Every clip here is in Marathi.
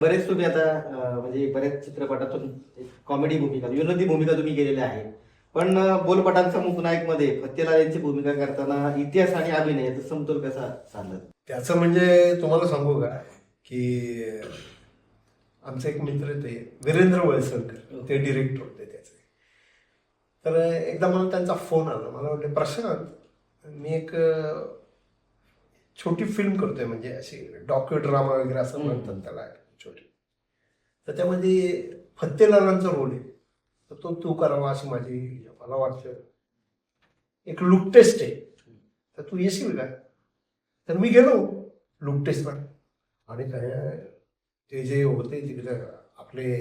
बरेच तुम्ही आता म्हणजे बऱ्याच चित्रपटातून कॉमेडी भूमिका, विनोदी भूमिका तुम्ही केलेल्या आहेत. पण बोलपटांचा मूकनायक मध्ये फत्तेलाल यांची भूमिका करताना इतिहास आणि अभिनय याचा समतोल कसा साधला? त्याचं म्हणजे तुम्हाला सांगू का की आमचे एक मित्र ते वीरेंद्र वळसंकर ते डिरेक्टर होते त्याचे. तर एकदा मला त्यांचा फोन आला. मला वाटलं प्रशांत मी एक छोटी फिल्म करतोय, म्हणजे अशी डॉक्यू ड्रामा वगैरे असं म्हणतात त्याला, छोटी. तर त्यामध्ये फत्तेलालांचा रोल आहे, तर तो तू करावा अशी माझी, मला वाटतं एक लुक टेस्ट आहे, तर तू येशील का? तर मी गेलो लुक टेस्टला. आणि काय ते जे होते तिकडे आपले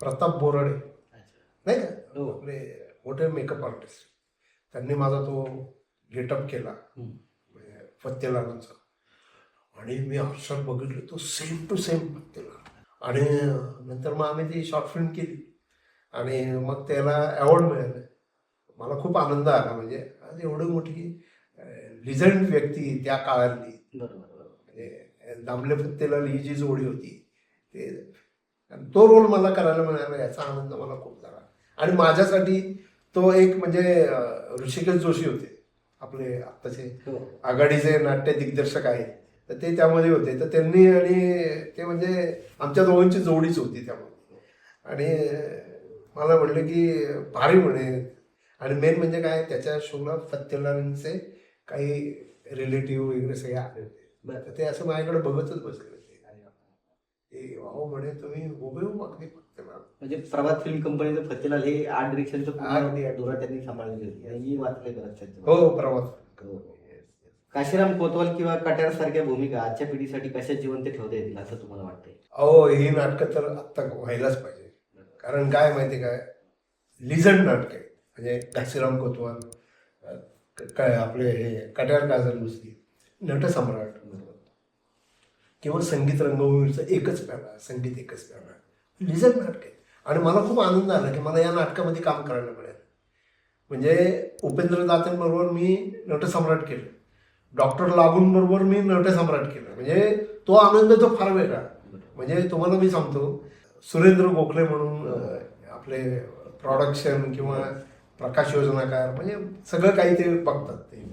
प्रताप बोराडे नाही का, आपले मोठे मेकअप आर्टिस्ट, त्यांनी माझा तो गेटअप केला फत्तेलालांचा. आणि मी अक्षर बघितलं तो सेम टू सेम फत्तेलाल. आणि नंतर मग आम्ही ती शॉर्ट फिल्म केली आणि मग त्याला अवॉर्ड मिळालं. मला खूप आनंद आला. म्हणजे आज एवढी मोठी लिजंड व्यक्ती त्या काळातली, म्हणजे दामले फत्तेलाल ही जी जोडी होती ते, तो रोल मला करायला मिळाला याचा आनंद मला खूप झाला. आणि माझ्यासाठी तो एक म्हणजे ऋषिकेश जोशी होते आपले आत्ताचे आघाडीचे नाट्य दिग्दर्शक आहेत, तर ते त्यामध्ये होते. तर त्यांनी, आणि ते म्हणजे आमच्या दोघांची जोडीच होती त्यामध्ये. आणि मला म्हणलं की भारी म्हणे. आणि मेन म्हणजे काय, त्याच्या शोला फत्तेलालांचे काही रिलेटिव्ह वगैरे सगळे आले होते. तर ते असं माझ्याकडे बघतच बसले होते. अहो म्हणे तुम्ही उभे अगदी फत्तेलाल. म्हणजे प्रभात फिल्म कंपनीचं फत्तेलाल हे आर्ट डिरेक्शनचं धोरण त्यांनी सांभाळलेली होती. आणि मी वाचले बरंच त्यांचं. हो, प्रभात. काशीराम कोतवाल किंवा कट्यार सारख्या भूमिका आजच्या पिढीसाठी कशा जिवंत ठेवता येतील असं तुम्हाला वाटतंय? अहो, ही नाटकं तर आत्ता व्हायलाच पाहिजे. कारण काय माहिती काय, लिजंड नाटक आहे. म्हणजे काशीराम कोतवाल, काय आपले हे कट्यार काजल मुस्ती, नटसम्राट, किंवा संगीत रंगभूमीचं एकच प्याला, संगीत एकच प्याला, लिजंड नाटक आहे. आणि मला खूप आनंद आला की मला या नाटकामध्ये काम करायला मिळालं. म्हणजे उपेंद्र दातेंबरोबर मी नटसम्राट केलं, डॉक्टर लागूंबरोबर मी नटसम्राट केलं. म्हणजे तो आनंद तो फार वेगळा. म्हणजे तुम्हाला मी सांगतो, सुरेंद्र गोखले म्हणून आपले प्रोडक्शन किंवा प्रकाश योजनाकार, म्हणजे सगळं काही ते बघतात ते.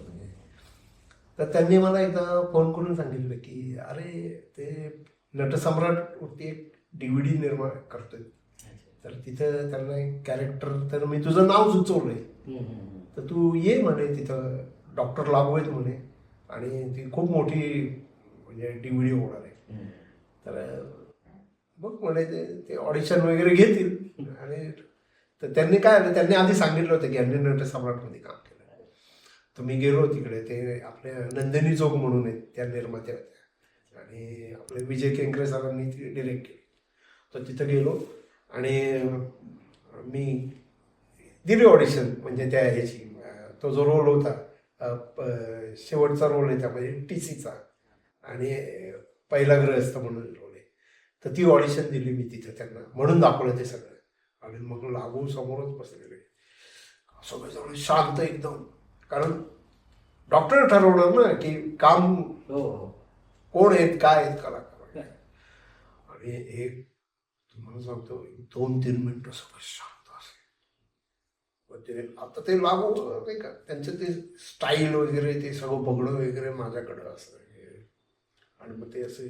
तर त्यांनी मला एकदा फोन करून सांगितलं की अरे ते नटसम्राटवरती एक DVD निर्माण करतोय, तर तिथं त्यांना एक कॅरेक्टर, तर मी तुझं नाव सुचवलंय, तर तू ये म्हणे, तिथं डॉक्टर लागू आहेत म्हणे, आणि ती खूप मोठी म्हणजे DVD होणार आहे. तर मग म्हणे ते ऑडिशन वगैरे घेतील. आणि तर त्यांनी काय आलं, त्यांनी आधी सांगितलं होतं की यांनी नटसम्राटमध्ये काम केलं. तर मी गेलो तिकडे, ते आपले नंदिनी जोग म्हणून आहेत त्या निर्मात्या होत्या, आणि आपले विजय केंकरे सरांनी ती डिरेक्ट केली. तर तिथं गेलो आणि मी दिली ऑडिशन. म्हणजे त्या ह्याची, तो जो रोल होता शेवटचा रोल आहे त्यामध्ये TCचा, आणि पहिला ग्रहस्थ म्हणून रोल आहे. तर ती ऑडिशन दिली मी तिथं त्यांना, म्हणून दाखवलं ते सगळं. आणि मग लागू समोरच बसलेले सगळे शांत एकदम, कारण डॉक्टर ठरवणार ना की काम कोण आहेत, काय आहेत कलाकार. आणि एक तुम्हाला सांगतो 2-3 मिनिटं सगळं शांत असेल. आता ते लागू नाही का, त्यांचं ते स्टाईल वगैरे ते सगळं बघणं वगैरे माझ्याकडं असं. आणि मग ते असे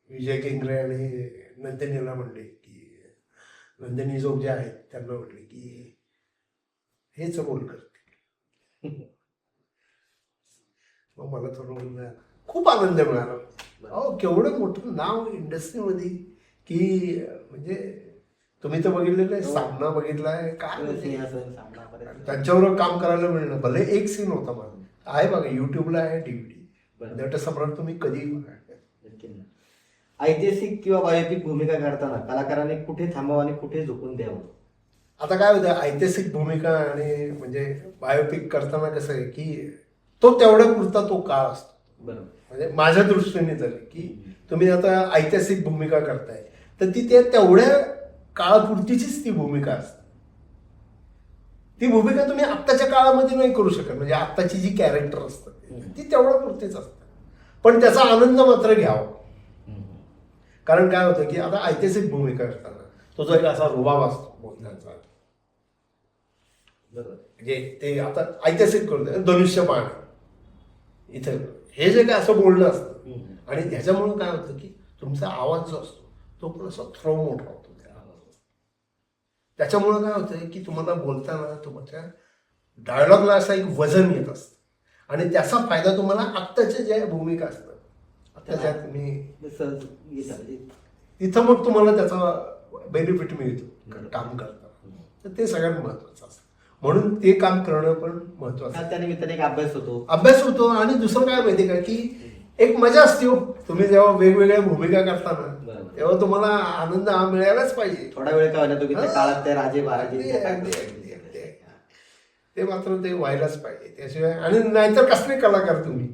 विजय केंकरे आणि नंदिनीला म्हणले की, नंदिनी जोग जे आहेत त्यांना म्हटले की हेच रोल करतील. मग मला तो रोल मिळाला, खूप आनंद मिळाला. अहो, केवढं मोठं नाव इंडस्ट्रीमध्ये, की म्हणजे तुम्ही तर बघितलेलं आहे, सामना बघितलाय काय, त्यांच्यावर काम करायला मिळणं. भले एक सीन होता माझा, आहे बघा युट्यूबला आहे DVD, नटसम्राट, तुम्ही कधी बघा. ऐतिहासिक किंवा बायोपिक भूमिका करताना कलाकाराने कुठे थांबावं आणि कुठे झोकून द्यावं? आता काय होतं, ऐतिहासिक भूमिका आणि म्हणजे बायोपिक करताना कसं आहे की तो तेवढ्या पुरता तो काळ असतो. बरोबर. म्हणजे माझ्या दृष्टीने तरी, की तुम्ही आता ऐतिहासिक भूमिका करताय तर ती तेवढ्या काळापुरतीचीच ती भूमिका असते. ती भूमिका तुम्ही आत्ताच्या काळामध्ये नाही करू शकत. म्हणजे आत्ताची जी कॅरेक्टर असतात ती तेवढ्या पुरतीच असतात, पण त्याचा आनंद मात्र घ्यावा. कारण काय होतं की आता ऐतिहासिक भूमिका करताना तो जो एक असा रुबाब असतो बोलण्याचा, बरोबर. म्हणजे ते आता ऐतिहासिक करतो धनुष्यबाण इथे हे जे काय असं बोलणं असतं आणि ह्याच्यामुळे काय होतं की तुमचा आवाज जो असतो तो पण असा थ्रो मोठा होतो. त्याच्यामुळं काय होतं की तुम्हाला बोलताना तुमच्या डायलॉगला असं एक वजन येत असतं आणि त्याचा फायदा तुम्हाला आत्ताच्या ज्या भूमिका असतात आत्ताच्या तुम्ही सहज घेता. तिथं मग तुम्हाला त्याचा बेनिफिट मिळतो काम करताना. तर ते सगळ्यात महत्वाचं असतं. म्हणून ते काम करणं पण महत्वाचं आहे. त्या निमित्ताने एक अभ्यास होतो. अभ्यास होतो आणि दुसरं काय माहिती का की एक मजा असते हो. तुम्ही जेव्हा वेगवेगळ्या भूमिका करताना बरोबर. तेव्हा तुम्हाला आनंद हा मिळायलाच पाहिजे. थोडा वेळ का होईना तुम्ही त्या काळात त्या राजे महाराजे ते मात्र ते व्हायलाच पाहिजे. त्याशिवाय आणि नाहीतर कसले कलाकार तुम्ही